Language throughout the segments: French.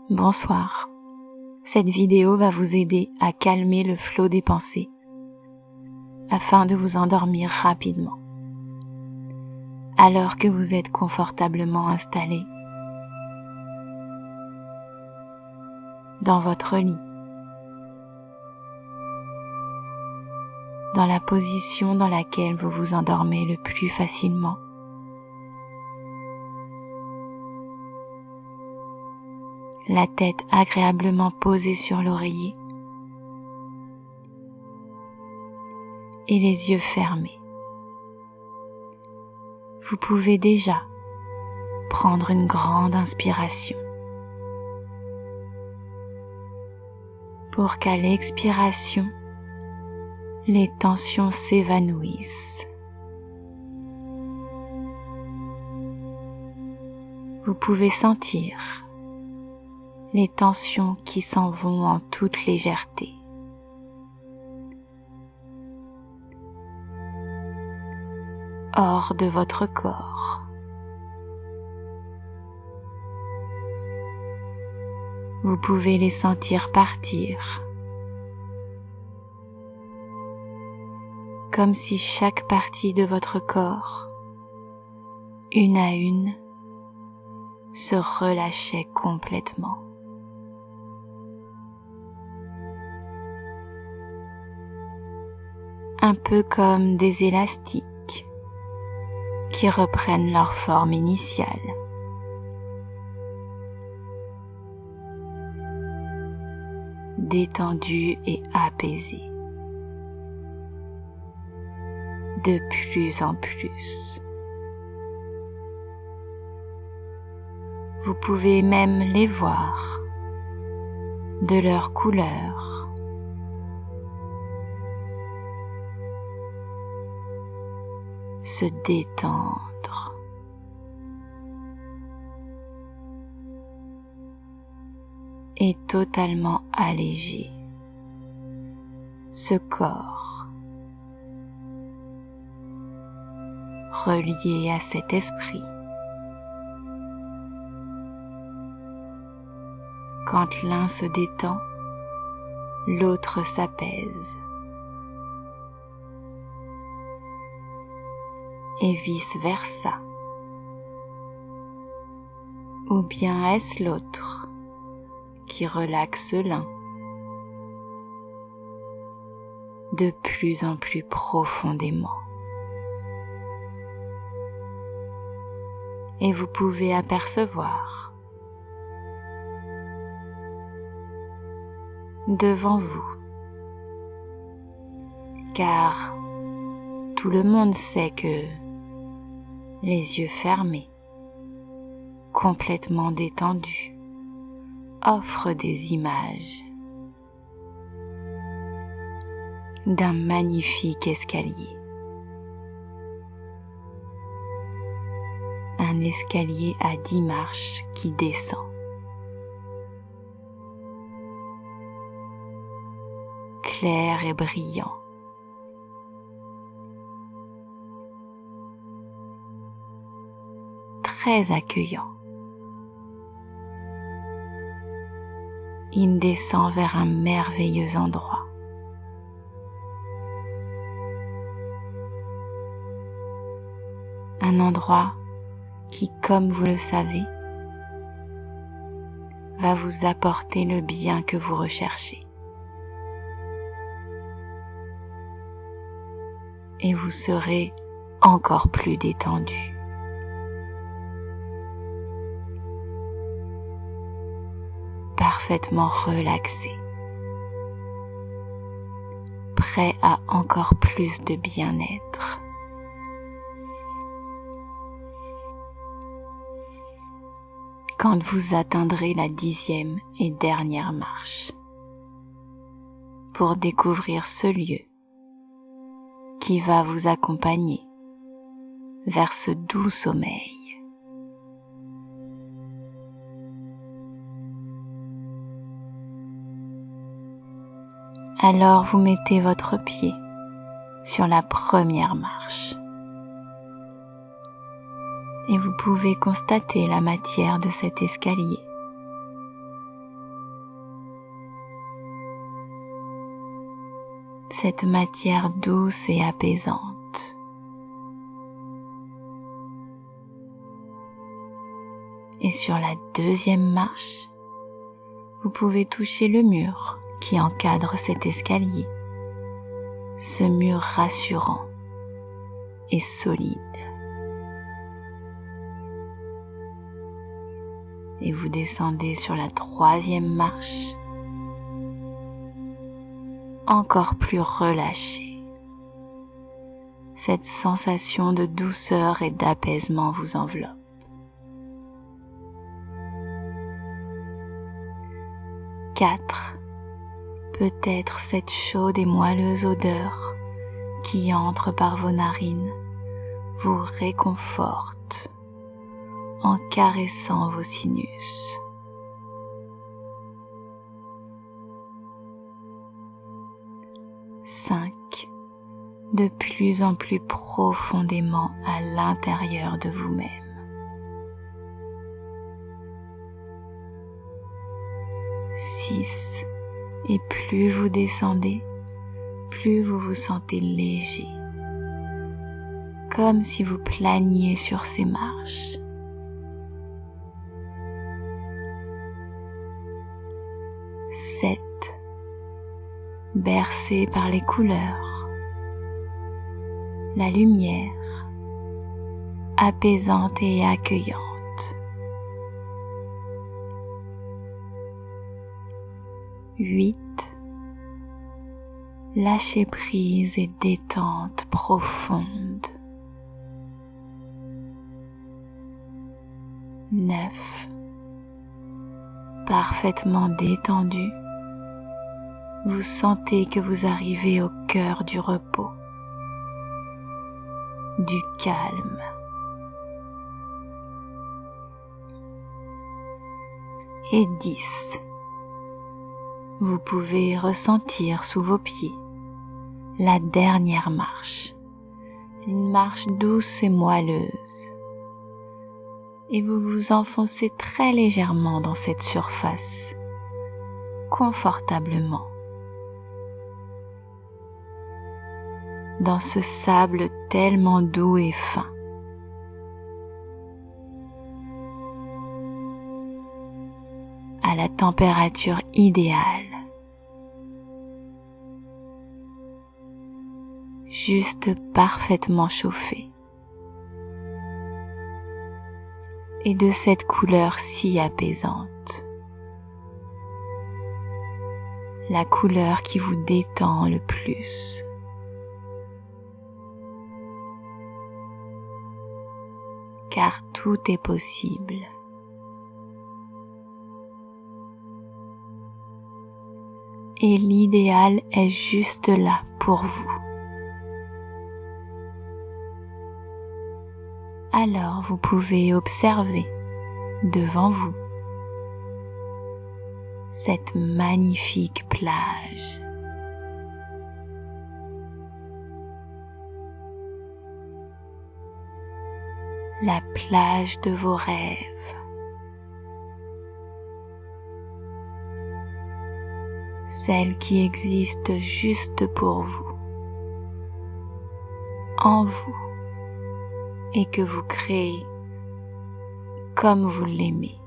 Bonsoir. Cette vidéo va vous aider à calmer le flot des pensées afin de vous endormir rapidement. Alors que vous êtes confortablement installé dans votre lit, dans la position dans laquelle vous vous endormez le plus facilement. La tête agréablement posée sur l'oreiller et les yeux fermés. Vous pouvez déjà prendre une grande inspiration pour qu'à l'expiration, les tensions s'évanouissent. Vous pouvez sentir les tensions qui s'en vont en toute légèreté. Hors de votre corps. Vous pouvez les sentir partir, comme si chaque partie de votre corps, une à une, se relâchait complètement. Un peu comme des élastiques qui reprennent leur forme initiale. Détendus et apaisés. De plus en plus. Vous pouvez même les voir de leur couleur. Se détendre. Et totalement allégé. Ce corps relié à cet esprit. Quand l'un se détend, l'autre s'apaise. Et vice-versa. Ou bien est-ce l'autre qui relaxe l'un de plus en plus profondément. Et vous pouvez apercevoir devant vous, car tout le monde sait que les yeux fermés, complètement détendus, offrent des images d'un magnifique escalier. Un escalier à 10 marches qui descend. Clair et brillant. Très accueillant. Il descend vers un merveilleux endroit. Un endroit qui, comme vous le savez, va vous apporter le bien que vous recherchez. Et vous serez encore plus détendu. Parfaitement relaxé, prêt à encore plus de bien-être. Quand vous atteindrez la 10e et dernière marche, pour découvrir ce lieu qui va vous accompagner vers ce doux sommeil. Alors vous mettez votre pied sur la première marche et vous pouvez constater la matière de cet escalier cette matière douce et apaisante. Et sur la deuxième marche, vous pouvez toucher le mur qui encadre cet escalier, ce mur rassurant et solide. Et vous descendez sur la troisième marche, encore plus relâché. Cette sensation de douceur et d'apaisement vous enveloppe. 4. Peut-être cette chaude et moelleuse odeur qui entre par vos narines vous réconforte en caressant vos sinus. 5. De plus en plus profondément à l'intérieur de vous-même. 6. Et plus vous descendez, plus vous vous sentez léger, comme si vous planiez sur ces marches. 7. Bercé par les couleurs, la lumière, apaisante et accueillante. 8. Lâcher prise et détente profonde. 9. Parfaitement détendu, vous sentez que vous arrivez au cœur du repos, du calme. Et 10. Vous pouvez ressentir sous vos pieds la dernière marche, une marche douce et moelleuse. Et vous vous enfoncez très légèrement dans cette surface, confortablement. Dans ce sable tellement doux et fin. À la température idéale. Juste parfaitement chauffé. Et de cette couleur si apaisante. La couleur qui vous détend le plus. Car tout est possible. Et l'idéal est juste là pour vous. Alors vous pouvez observer devant vous cette magnifique plage. La plage de vos rêves. Celle qui existe juste pour vous, en vous, et que vous créez comme vous l'aimez.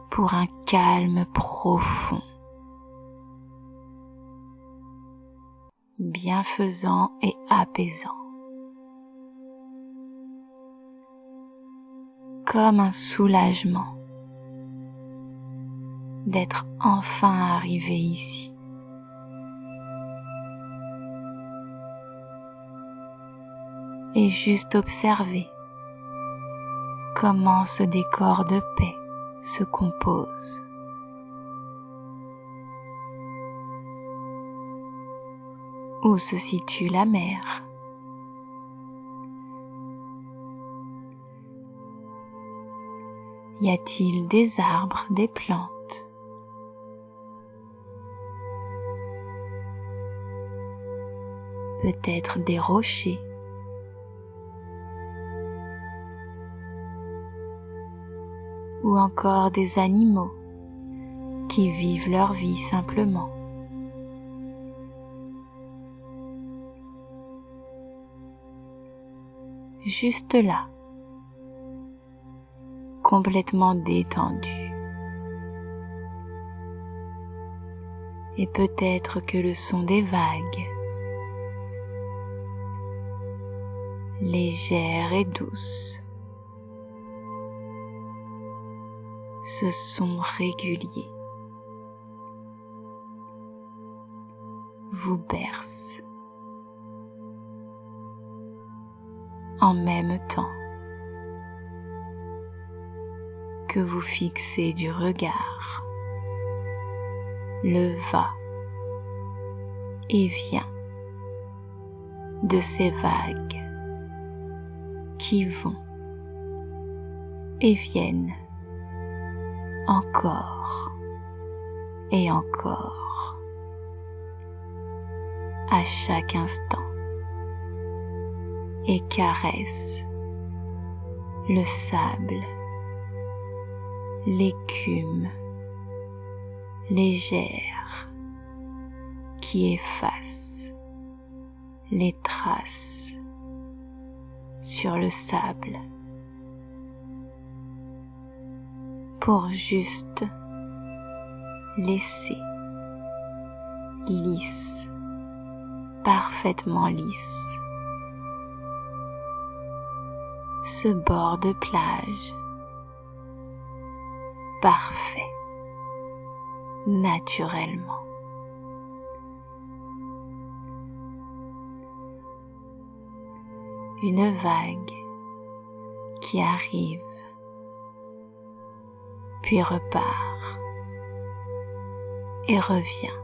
Pour un calme profond, bienfaisant et apaisant. Comme un soulagement d'être enfin arrivé ici. Et juste observer comment ce décor de paix se compose. Où se situe la mer? Y a-t-il des arbres, des plantes? Peut-être des rochers? ou encore des animaux qui vivent leur vie simplement. Juste là, complètement détendu. Et peut-être que le son des vagues, légère et douce, ce son régulier vous berce en même temps que vous fixez du regard le va et vient de ces vagues qui vont et viennent encore et encore à chaque instant et caressent le sable, l'écume légère qui efface les traces sur le sable pour juste laisser lisse, parfaitement lisse, ce bord de plage parfait, naturellement. Une vague qui arrive, puis repart et revient.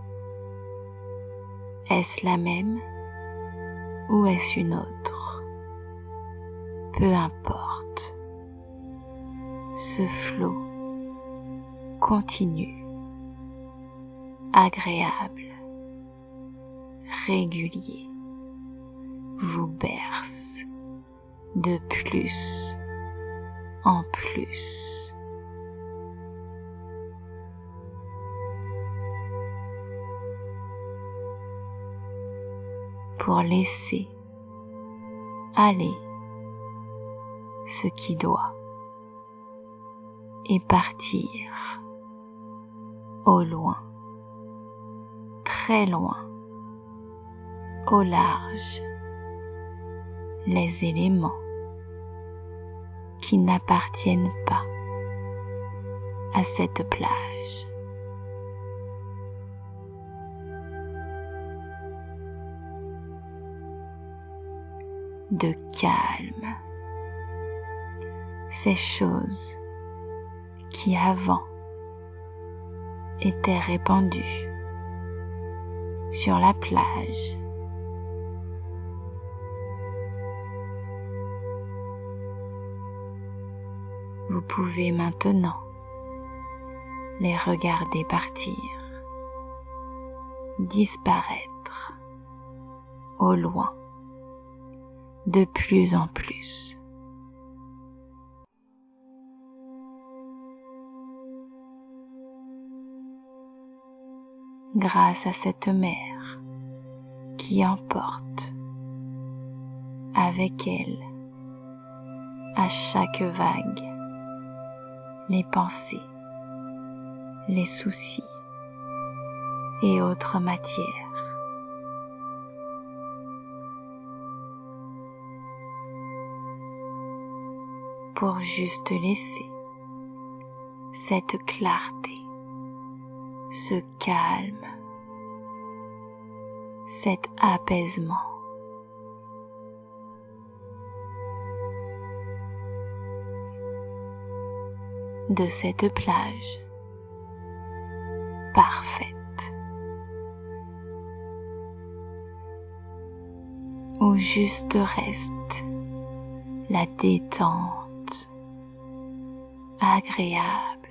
Est-ce la même ou est-ce une autre? Peu importe. Ce flot continu, agréable, régulier, vous berce de plus en plus. Pour laisser aller ce qui doit et partir au loin, très loin, au large, les éléments qui n'appartiennent pas à cette plage. De calme, ces choses qui avant étaient répandues sur la plage. Vous pouvez maintenant les regarder partir, disparaître au loin, de plus en plus. Grâce à cette mer qui emporte avec elle à chaque vague les pensées, les soucis et autres matières. Pour juste laisser cette clarté, ce calme, cet apaisement. De cette plage parfaite, où juste reste la détente agréable,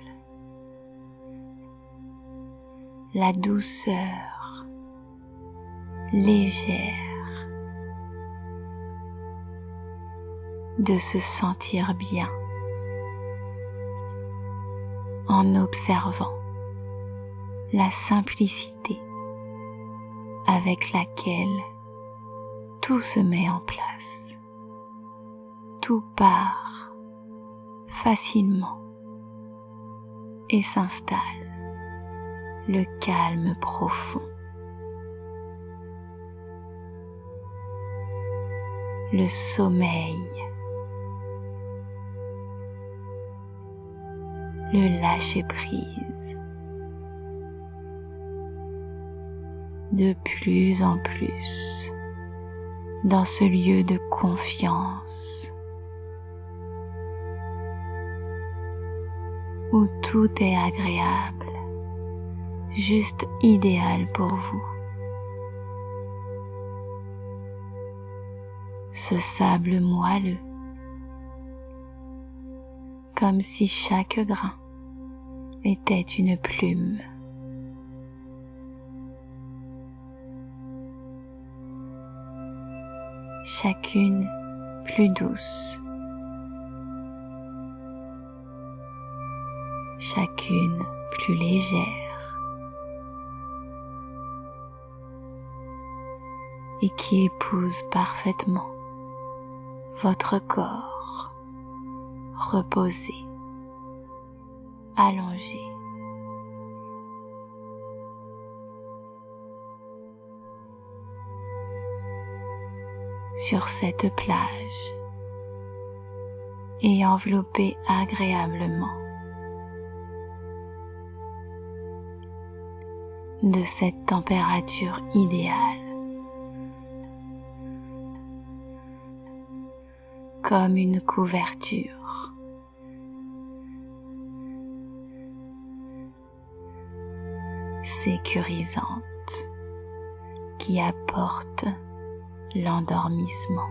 la douceur légère de se sentir bien en observant la simplicité avec laquelle tout se met en place. Tout part facilement et s'installe le calme profond. Le sommeil, le lâcher-prise, de plus en plus dans ce lieu de confiance où tout est agréable, juste idéal pour vous. Ce sable moelleux, comme si chaque grain était une plume. Chacune plus douce, chacune plus légère, et qui épouse parfaitement votre corps reposé, allongé. Sur cette plage et enveloppé agréablement de cette température idéale, comme une couverture. Sécurisante qui apporte l'endormissement.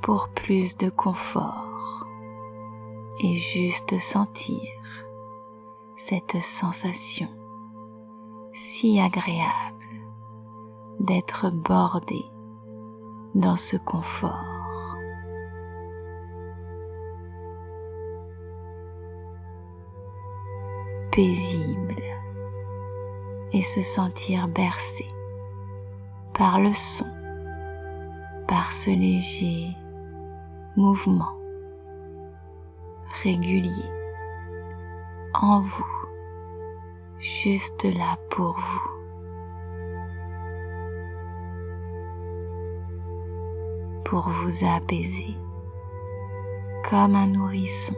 Pour plus de confort et juste sentir cette sensation si agréable d'être bordé dans ce confort. Paisible et se sentir bercé par le son, par ce léger mouvement régulier en vous, juste là pour vous. Pour vous apaiser comme un nourrisson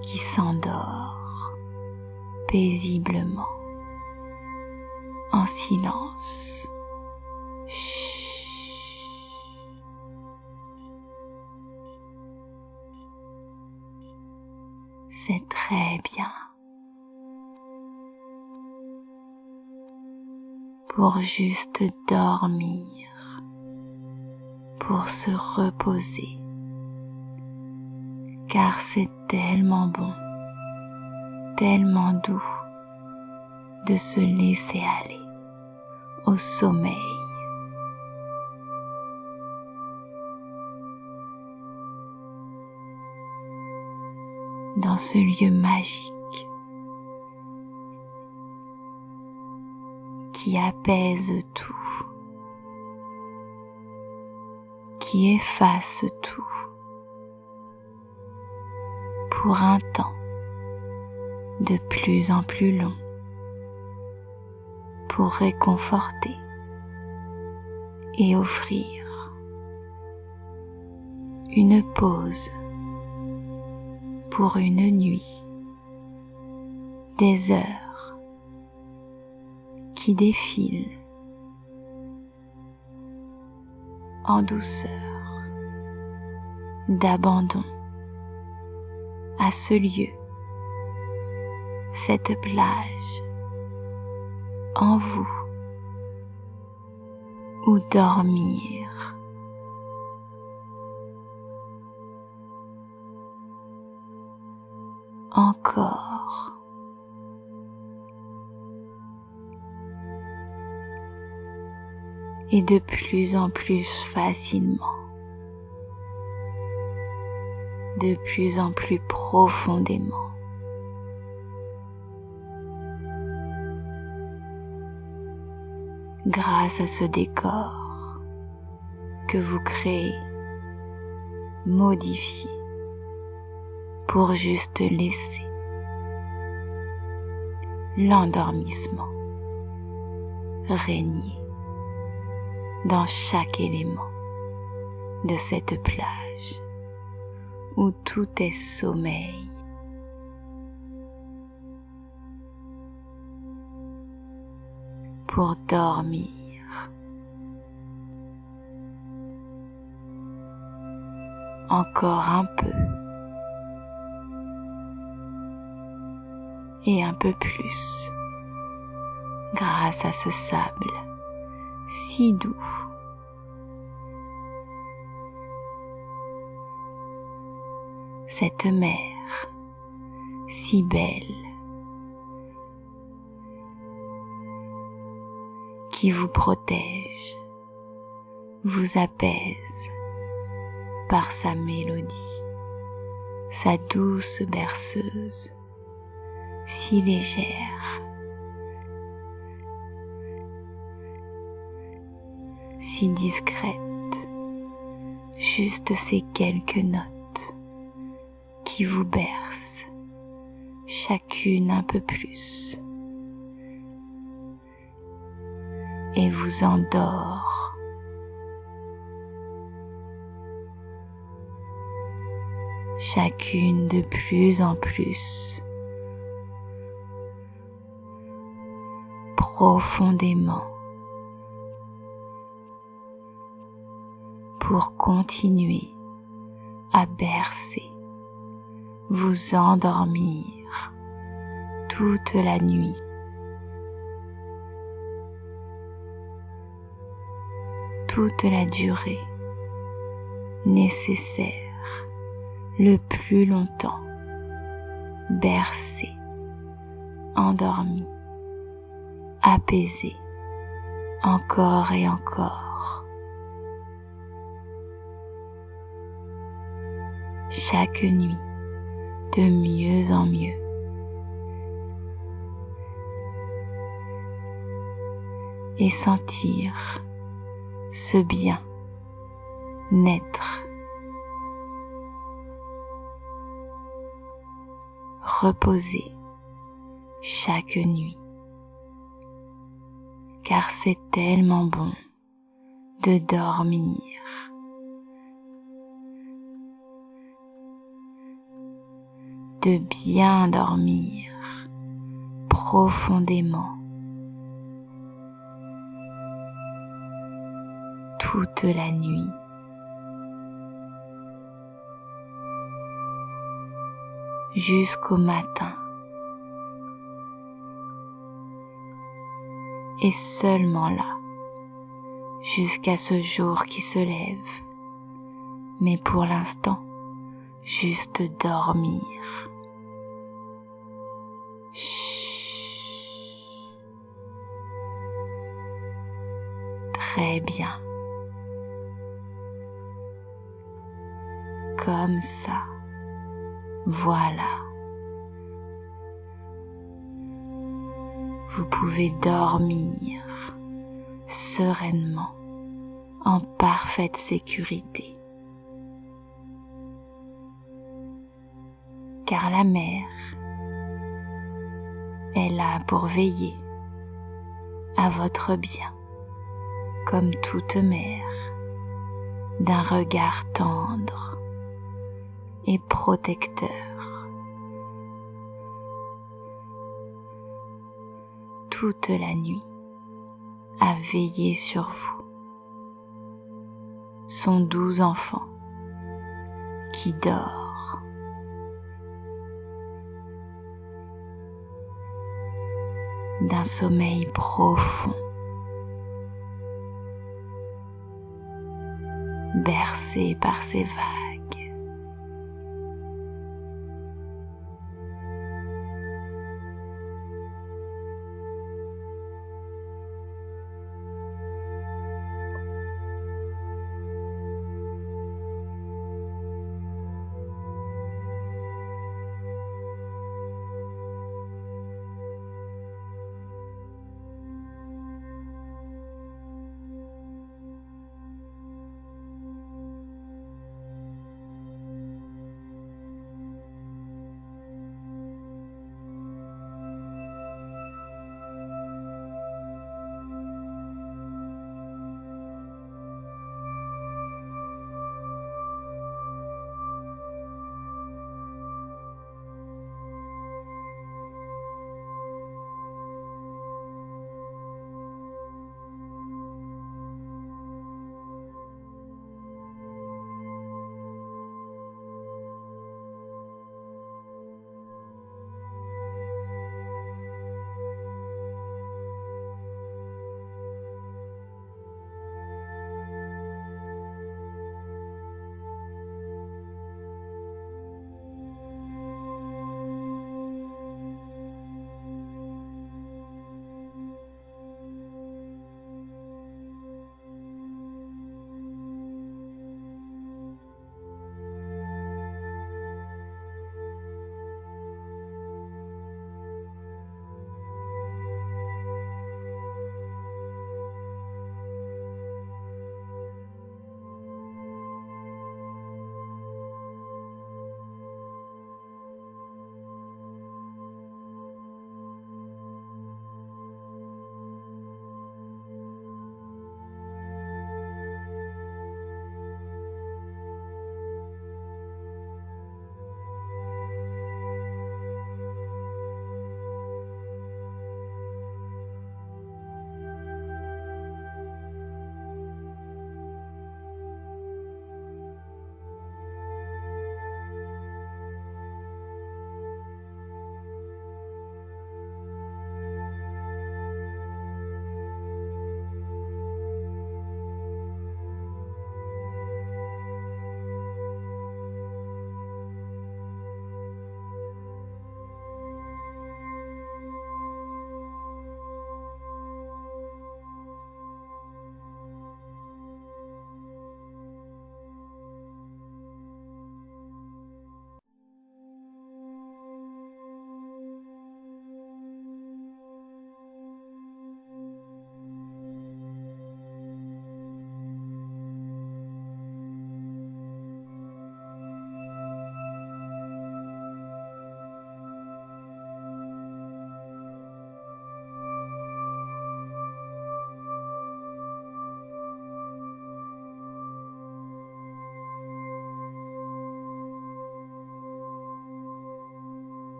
qui s'endort paisiblement en silence. Chut. C'est très bien. Pour juste dormir, pour se reposer, car c'est tellement bon, tellement doux de se laisser aller au sommeil. Dans ce lieu magique qui apaise tout, qui efface tout pour un temps de plus en plus long, pour réconforter et offrir une pause pour une nuit, des heures qui défilent en douceur, d'abandon à ce lieu, cette plage en vous, où dormir encore. Et de plus en plus facilement. de plus en plus profondément. Grâce à ce décor que vous créez, modifiez pour juste laisser l'endormissement régner dans chaque élément de cette plage où tout est sommeil. Pour dormir. Encore un peu. Et un peu plus. Grâce à ce sable si doux. Cette mer si belle qui vous protège, vous apaise par sa mélodie, sa douce berceuse, si légère, si discrète, juste ces quelques notes qui vous bercent, chacune un peu plus, et vous endort. Chacune de plus en plus, profondément, pour continuer à bercer, vous endormir toute la nuit. Toute la durée nécessaire, le plus longtemps, bercé, endormi, apaisé, encore et encore. Chaque nuit, de mieux en mieux. Et sentir ce bien naître, reposer chaque nuit, car c'est tellement bon de dormir, de bien dormir profondément. Toute la nuit. Jusqu'au matin. Et seulement là, jusqu'à ce jour qui se lève. Mais pour l'instant, juste dormir. Chut. Très bien. Comme ça, voilà. Vous pouvez dormir sereinement, en parfaite sécurité. Car la mère est là pour veiller à votre bien, comme toute mère, d'un regard tendre et protecteur. Toute la nuit, à veiller sur vous. Son doux enfant qui dort. D'un sommeil profond, bercé par ces vagues.